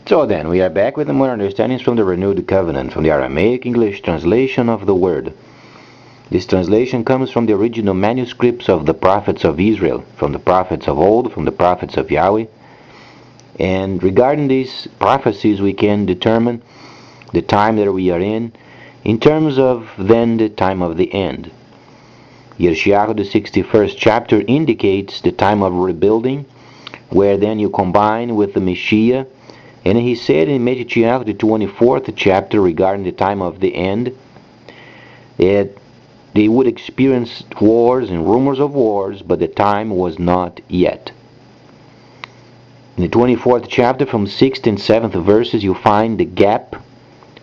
So then, we are back with more understandings from the Renewed Covenant, from the Aramaic English translation of the Word. This translation comes from the original manuscripts of the prophets of Israel, from the prophets of old, from the prophets of Yahweh. And regarding these prophecies, we can determine the time that we are in terms of then the time of the end. Yeshayahu, the 61st chapter, indicates the time of rebuilding, where then you combine with the Messiah. And he said in Yeshayahu, the 24th chapter, regarding the time of the end, that they would experience wars and rumors of wars, but the time was not yet. In the 24th chapter, from 6th and 7th verses, you find the gap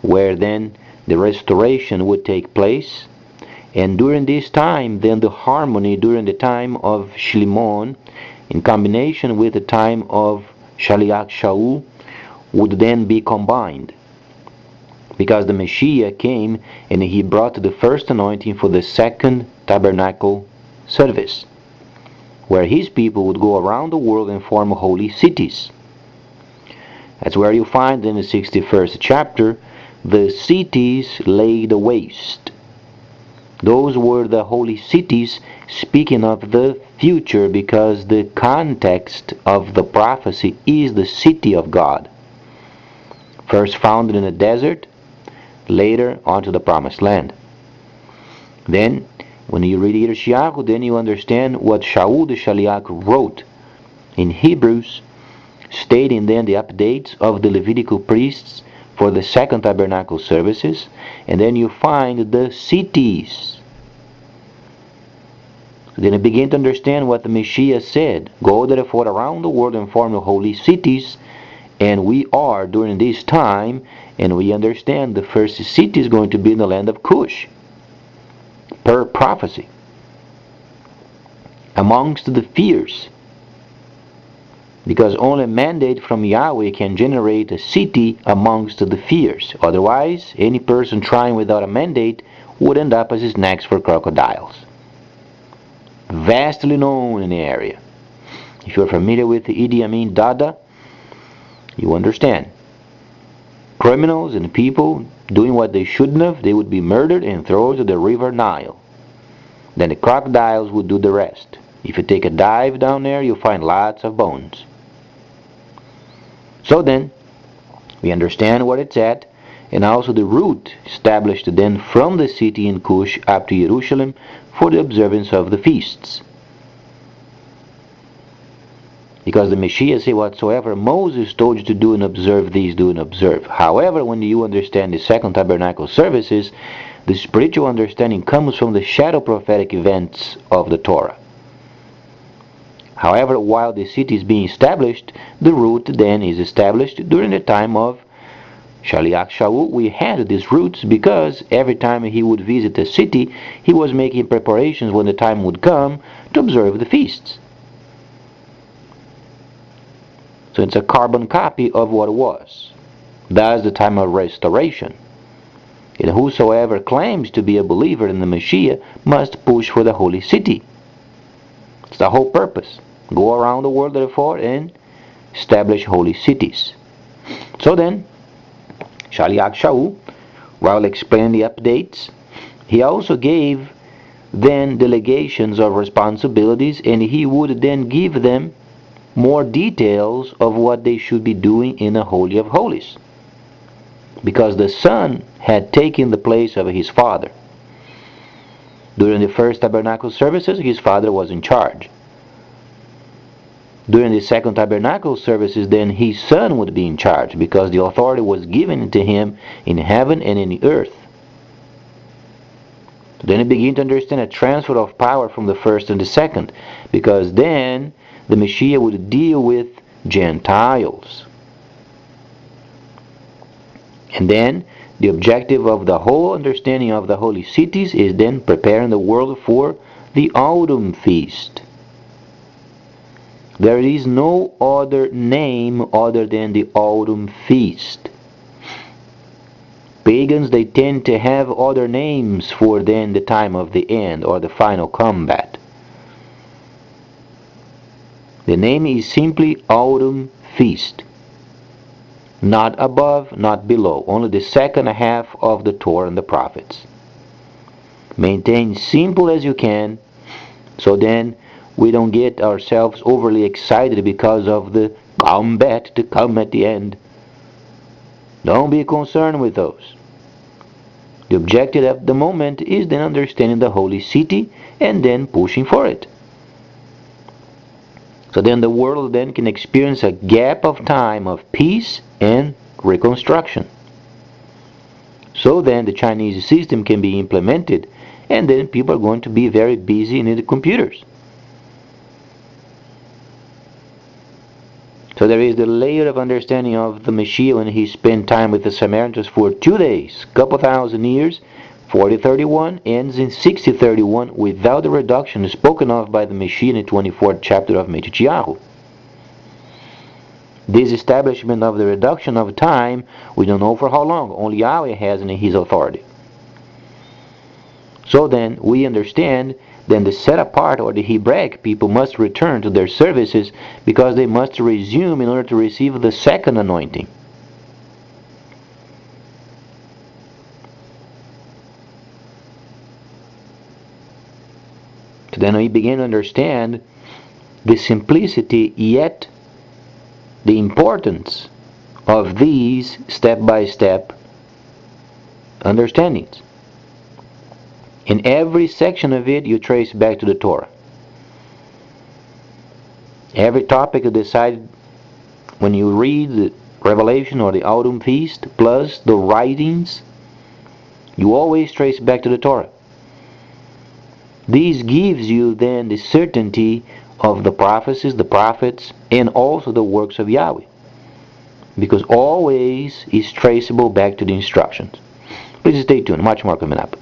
where then the restoration would take place. And during this time, then the harmony during the time of Shlimon, in combination with the time of Shaliach Shaul, would then be combined. Because the Messiah came and he brought the first anointing for the second tabernacle service, where his people would go around the world and form holy cities. That's where you find in the 61st chapter, the cities laid waste. Those were the holy cities, speaking of the future, because the context of the prophecy is the city of God. First founded in the desert, later onto the promised land. Then, when you read Yeshayahu, then you understand what Shaul the Shaliach wrote in Hebrews, stating then the updates of the Levitical priests for the second tabernacle services, and then you find the cities. Then you begin to understand what the Messiah said. Go therefore around the world and form the holy cities, and we are during this time, and we understand the first city is going to be in the land of Kush, per prophecy, amongst the fierce. Because only a mandate from Yahweh can generate a city amongst the fierce. Otherwise, any person trying without a mandate would end up as snacks for crocodiles. Vastly known in the area. If you're familiar with the Idi Amin Dada, you understand. Criminals and people doing what they shouldn't have, they would be murdered and thrown to the river Nile. Then the crocodiles would do the rest. If you take a dive down there, you'll find lots of bones. So then, we understand where it's at, and also the route established then from the city in Kush up to Jerusalem for the observance of the feasts. Because the Messiah said, whatsoever Moses told you to do and observe, these do and observe. However, when you understand the second tabernacle services, the spiritual understanding comes from the shadow prophetic events of the Torah. However, while the city is being established, the route then is established during the time of Shaliach Shaul. We had these routes because every time he would visit a city, he was making preparations when the time would come to observe the feasts. So it's a carbon copy of what was. That's the time of restoration. And whosoever claims to be a believer in the Messiah must push for the holy city. It's the whole purpose. Go around the world, therefore, and establish holy cities. So then, Shaliach Shaul, while explaining the updates, he also gave then delegations of responsibilities, and he would then give them more details of what they should be doing in the Holy of Holies. Because the Son had taken the place of his Father. During the first tabernacle services, his Father was in charge. During the second tabernacle services, then his Son would be in charge, because the authority was given to him in heaven and in the earth. Then you begin to understand a transfer of power from the first and the second, because then the Messiah would deal with Gentiles. And then the objective of the whole understanding of the holy cities is then preparing the world for the autumn feast. There is no other name other than the autumn feast. Pagans, they tend to have other names for then the time of the end or the final combat. The name is simply autumn feast. Not above, not below. Only the second half of the Torah and the prophets. Maintain simple as you can, so then we don't get ourselves overly excited because of the combat to come at the end. Don't be concerned with those. The objective at the moment is then understanding the Holy City and then pushing for it. So then the world then can experience a gap of time of peace and reconstruction. So then the Chinese system can be implemented, and then people are going to be very busy in the computers. So there is the layer of understanding of the Messiah when he spent time with the Samaritans for 2 days, couple thousand years. 4031 ends in 6031 without the reduction spoken of by the Messiah in the 24th chapter of Yahweh. This establishment of the reduction of time, we don't know for how long. Only Yahweh has in his authority. So then we understand then the set apart or the Hebraic people must return to their services because they must resume in order to receive the second anointing. So then we begin to understand the simplicity yet the importance of these step-by-step understandings. In every section of it, you trace back to the Torah. Every topic you decide when you read the Revelation or the Autumn Feast, plus the writings, you always trace back to the Torah. This gives you then the certainty of the prophecies, the prophets, and also the works of Yahweh. Because always is traceable back to the instructions. Please stay tuned. Much more coming up.